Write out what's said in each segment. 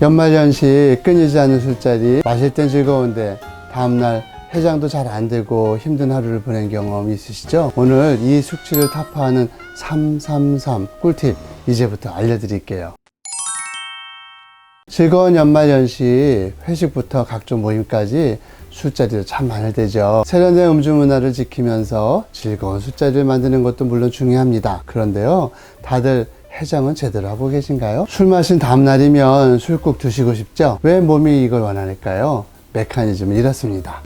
연말연시 끊이지 않는 술자리, 마실 땐 즐거운데 다음날 해장도 잘 안 되고 힘든 하루를 보낸 경험 있으시죠? 오늘 이 숙취를 타파하는 333 꿀팁 이제부터 알려드릴게요. 즐거운 연말연시, 회식부터 각종 모임까지 술자리도 참 많을 때죠. 세련된 음주 문화를 지키면서 즐거운 술자리를 만드는 것도 물론 중요합니다. 그런데요, 다들 해장은 제대로 하고 계신가요? 술 마신 다음날이면 술국 드시고 싶죠? 왜 몸이 이걸 원하니까요? 메커니즘은 이렇습니다.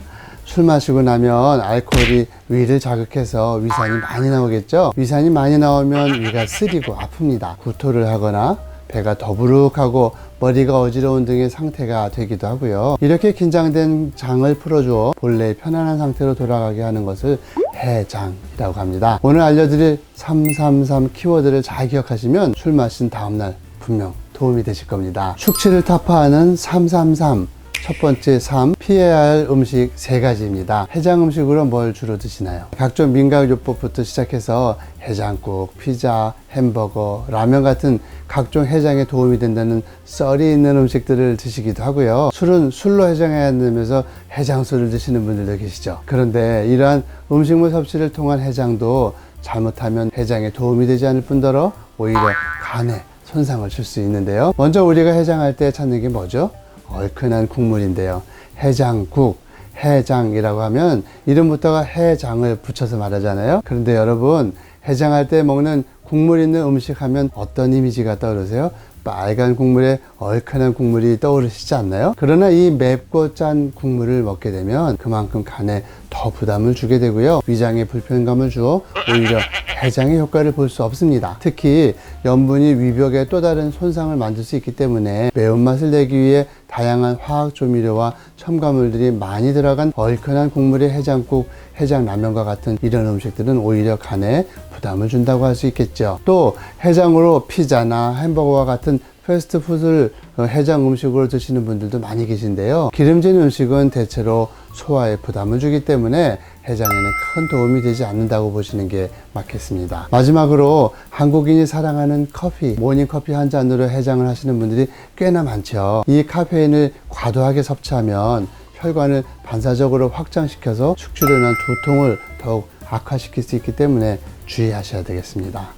술 마시고 나면 알코올이 위를 자극해서 위산이 많이 나오겠죠? 위산이 많이 나오면 위가 쓰리고 아픕니다. 구토를 하거나 배가 더부룩하고 머리가 어지러운 등의 상태가 되기도 하고요. 이렇게 긴장된 장을 풀어주어 본래의 편안한 상태로 돌아가게 하는 것을 해장이라고 합니다. 오늘 알려드릴 333 키워드를 잘 기억하시면 술 마신 다음날 분명 도움이 되실 겁니다. 숙취를 타파하는 333. 첫 번째 3, 피해야 할 음식 3가지입니다. 해장 음식으로 뭘 주로 드시나요? 각종 민간요법부터 시작해서 해장국, 피자, 햄버거, 라면 같은 각종 해장에 도움이 된다는 썰이 있는 음식들을 드시기도 하고요. 술은 술로 해장해야 된다면서 해장술을 드시는 분들도 계시죠. 그런데 이러한 음식물 섭취를 통한 해장도 잘못하면 해장에 도움이 되지 않을 뿐더러 오히려 간에 손상을 줄 수 있는데요. 먼저 우리가 해장할 때 찾는 게 뭐죠? 얼큰한 국물인데요. 해장국, 해장이라고 하면 이름부터가 해장을 붙여서 말하잖아요. 그런데 여러분, 해장할 때 먹는 국물 있는 음식 하면 어떤 이미지가 떠오르세요? 빨간 국물에 얼큰한 국물이 떠오르시지 않나요? 그러나 이 맵고 짠 국물을 먹게 되면 그만큼 간에 더 부담을 주게 되고요. 위장에 불편감을 주어 오히려 해장의 효과를 볼 수 없습니다. 특히 염분이 위벽에 또 다른 손상을 만들 수 있기 때문에 매운맛을 내기 위해 다양한 화학 조미료와 첨가물들이 많이 들어간 얼큰한 국물의 해장국, 해장라면과 같은 이런 음식들은 오히려 간에 부담을 준다고 할 수 있겠죠. 또 해장으로 피자나 햄버거와 같은 패스트푸드를 해장 음식으로 드시는 분들도 많이 계신데요. 기름진 음식은 대체로 소화에 부담을 주기 때문에 해장에는 큰 도움이 되지 않는다고 보시는 게 맞겠습니다. 마지막으로 한국인이 사랑하는 커피, 모닝커피 한 잔으로 해장을 하시는 분들이 꽤나 많죠. 이 카페인을 과도하게 섭취하면 혈관을 반사적으로 확장시켜서 숙취로 인한 두통을 더욱 악화시킬 수 있기 때문에 주의하셔야 되겠습니다.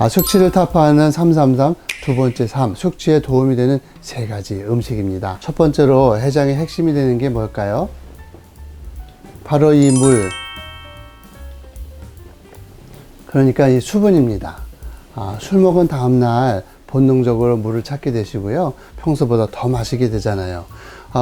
숙취를 타파하는 333, 두 번째 3, 숙취에 도움이 되는 3가지 음식입니다. 첫 번째로 해장의 핵심이 되는 게 뭘까요? 바로 이 물, 그러니까 이 수분입니다. 술 먹은 다음날 본능적으로 물을 찾게 되시고요. 평소보다 더 마시게 되잖아요.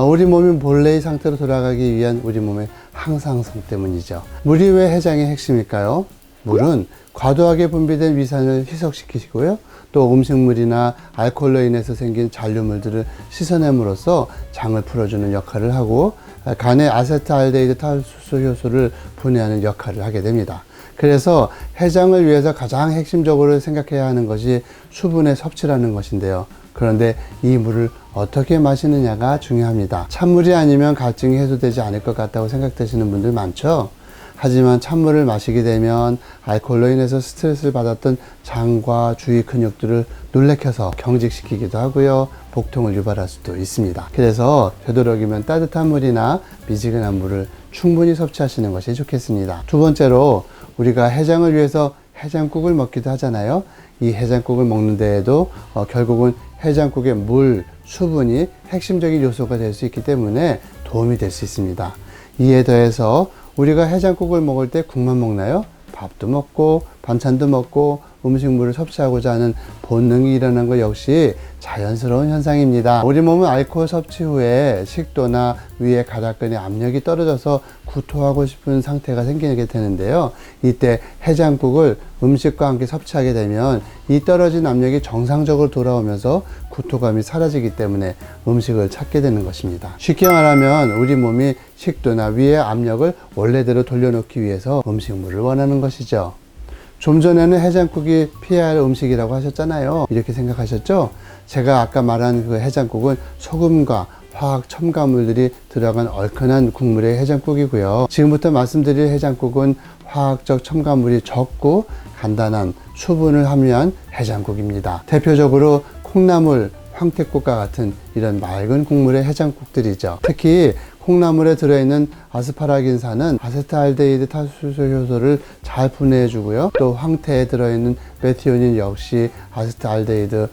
우리 몸이 본래의 상태로 돌아가기 위한 우리 몸의 항상성 때문이죠. 물이 왜 해장의 핵심일까요? 물은 과도하게 분비된 위산을 희석시키시고요. 또 음식물이나 알코올로 인해서 생긴 잔류물들을 씻어냄으로써 장을 풀어주는 역할을 하고 간의 아세트알데히드 탈수 효소를 분해하는 역할을 하게 됩니다. 그래서 해장을 위해서 가장 핵심적으로 생각해야 하는 것이 수분의 섭취라는 것인데요. 그런데 이 물을 어떻게 마시느냐가 중요합니다. 찬물이 아니면 갈증이 해소되지 않을 것 같다고 생각되시는 분들 많죠? 하지만 찬물을 마시게 되면 알코올로 인해서 스트레스를 받았던 장과 주위 근육들을 놀래켜서 경직시키기도 하고요. 복통을 유발할 수도 있습니다. 그래서 되도록이면 따뜻한 물이나 미지근한 물을 충분히 섭취하시는 것이 좋겠습니다. 두 번째로 우리가 해장을 위해서 해장국을 먹기도 하잖아요. 이 해장국을 먹는 데에도 결국은 해장국의 물, 수분이 핵심적인 요소가 될 수 있기 때문에 도움이 될 수 있습니다. 이에 더해서 우리가 해장국을 먹을 때 국만 먹나요? 밥도 먹고 반찬도 먹고 음식물을 섭취하고자 하는 본능이 일어난 것 역시 자연스러운 현상입니다. 우리 몸은 알코올 섭취 후에 식도나 위에 가닥근의 압력이 떨어져서 구토하고 싶은 상태가 생기게 되는데요. 이때 해장국을 음식과 함께 섭취하게 되면 이 떨어진 압력이 정상적으로 돌아오면서 구토감이 사라지기 때문에 음식을 찾게 되는 것입니다. 쉽게 말하면 우리 몸이 식도나 위의 압력을 원래대로 돌려놓기 위해서 음식물을 원하는 것이죠. 좀 전에는 해장국이 피해야 할 음식이라고 하셨잖아요. 이렇게 생각하셨죠? 제가 아까 말한 그 해장국은 소금과 화학 첨가물들이 들어간 얼큰한 국물의 해장국이고요. 지금부터 말씀드릴 해장국은 화학적 첨가물이 적고 간단한 수분을 함유한 해장국입니다. 대표적으로 콩나물, 황태국과 같은 이런 맑은 국물의 해장국들이죠. 특히 콩나물에 들어있는 아스파라긴산은 아세트알데히드 탈수소 효소를 잘 분해해 주고요. 또 황태에 들어있는 메티오닌 역시 아세트알데히드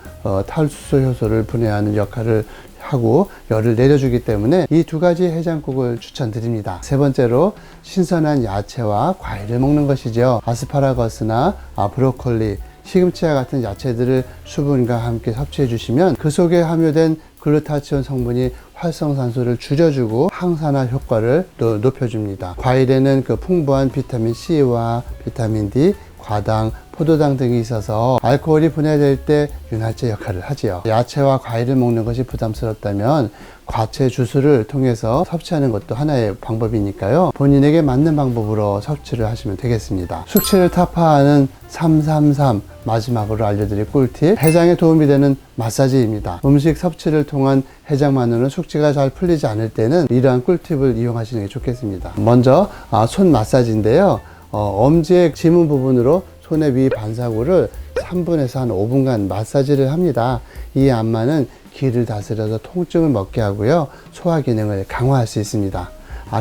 탈수소 효소를 분해하는 역할을 하고 열을 내려주기 때문에 이 두 가지 해장국을 추천드립니다. 세 번째로 신선한 야채와 과일을 먹는 것이죠. 아스파라거스나 브로콜리, 시금치와 같은 야채들을 수분과 함께 섭취해 주시면 그 속에 함유된 글루타치온 성분이 활성산소를 줄여주고 항산화 효과를 또 높여줍니다. 과일에는 그 풍부한 비타민 C와 비타민 D, 과당, 포도당 등이 있어서 알코올이 분해될 때 윤활제 역할을 하지요. 야채와 과일을 먹는 것이 부담스럽다면 과채 주스를 통해서 섭취하는 것도 하나의 방법이니까요. 본인에게 맞는 방법으로 섭취를 하시면 되겠습니다. 숙취를 타파하는 333 마지막으로 알려드릴 꿀팁, 해장에 도움이 되는 마사지입니다. 음식 섭취를 통한 해장만으로는 숙취가 잘 풀리지 않을 때는 이러한 꿀팁을 이용하시는 게 좋겠습니다. 먼저 손 마사지인데요. 엄지의 지문 부분으로 손의 위 반사구를 3분에서 한 5분간 마사지를 합니다. 이 안마는 기를 다스려서 통증을 먹게 하고요. 소화 기능을 강화할 수 있습니다.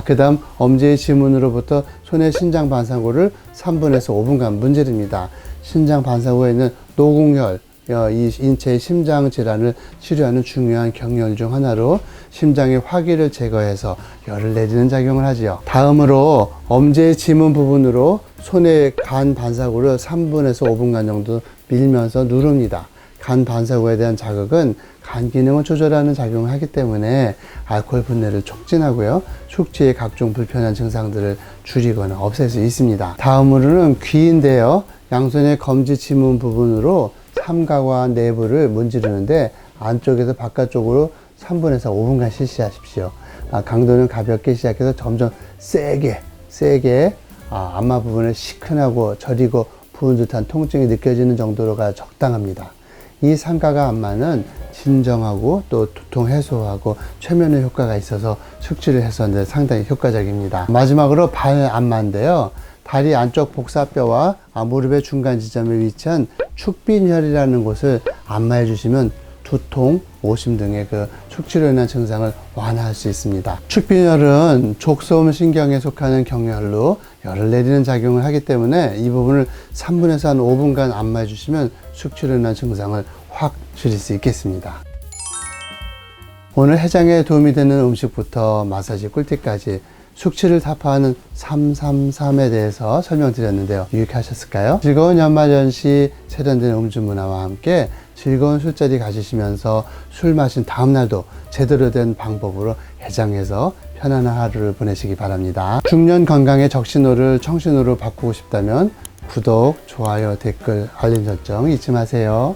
그 다음 엄지의 지문으로부터 손의 신장 반사구를 3분에서 5분간 문지릅니다. 신장 반사구에 있는 노공혈, 이 인체의 심장 질환을 치료하는 중요한 경혈 중 하나로 심장의 화기를 제거해서 열을 내리는 작용을 하지요. 다음으로 엄지의 지문 부분으로 손의 간 반사구를 3분에서 5분간 정도 밀면서 누릅니다. 간 반사구에 대한 자극은 간 기능을 조절하는 작용을 하기 때문에 알코올 분해를 촉진하고요. 숙취의 각종 불편한 증상들을 줄이거나 없앨 수 있습니다. 다음으로는 귀인데요. 양손의 검지 지문 부분으로 삼가와 내부를 문지르는데 안쪽에서 바깥쪽으로 3분에서 5분간 실시하십시오. 강도는 가볍게 시작해서 점점 세게 안마 부분을 시큰하고 저리고 부은 듯한 통증이 느껴지는 정도로가 적당합니다. 이 삼가가 안마는 진정하고 또 두통 해소하고 최면의 효과가 있어서 숙취를 해소하는 데 상당히 효과적입니다. 마지막으로 발 안마인데요. 다리 안쪽 복사뼈와 무릎의 중간 지점에 위치한 축빈혈이라는 곳을 안마해 주시면 두통, 오심 등의 그 숙취로 인한 증상을 완화할 수 있습니다. 축빈혈은 족소음 신경에 속하는 경혈로 열을 내리는 작용을 하기 때문에 이 부분을 3분에서 한 5분간 안마해 주시면 숙취로 인한 증상을 확 줄일 수 있겠습니다. 오늘 해장에 도움이 되는 음식부터 마사지 꿀팁까지 숙취를 타파하는 333에 대해서 설명드렸는데요. 유익하셨을까요? 즐거운 연말연시 세련된 음주 문화와 함께 즐거운 술자리 가지시면서 술 마신 다음날도 제대로 된 방법으로 해장해서 편안한 하루를 보내시기 바랍니다. 중년 건강의 적신호를 청신호로 바꾸고 싶다면 구독, 좋아요, 댓글, 알림 설정 잊지 마세요.